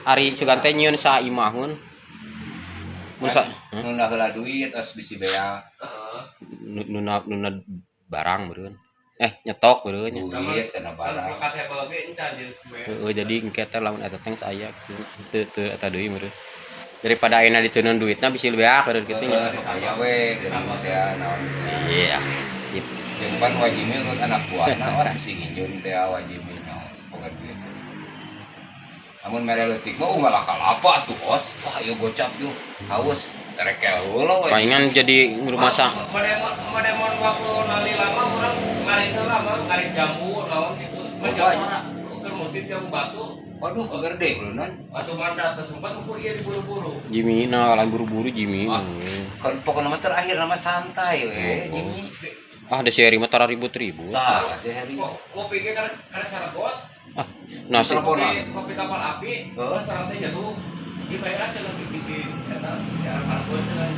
Ari Sugante nyieun sa imahun. Mun sa nu heula duit terus bisi bea. nuna barang beureun. Nyetok beureun nya. Duit kana barang. Makat hebel ge encan jeung Heeh, jadi engke teh lamun eta teh aya teu eta deui meureun. Daripada ayeuna diteuneun duitna bisi beak beureun kitu nya. Sok aya we geuning teh naon. Iya, sip. Jeung pan wajibnya urut anak buahna wah bisi nginjun teh wajibnya nyaho boga duit. Amun mere leutik mah malah kalapa atuh os. Wah ieu gocap yuk. Haus. Terekel heula we. Palingan jadi rumah sak. Modemon waktu nali lama urang ngarit heula mah ngarit jambu naon kitu. Kan musim jambu batu. Waduh gede beureun. Batu mandat teh sempat ku ieu diburu-buru. Jimmy lain buru-buru Jimmy. Kan pokokna mah terakhir nama santai we. Jimmy. Ada seri mah tara ribut-ribut. Tah sehari. Kopi ge kana saragot. Nasi Kopi kapal api, sarang teh jatuh. Dibayar cenah bisi eta cara parkul cenah.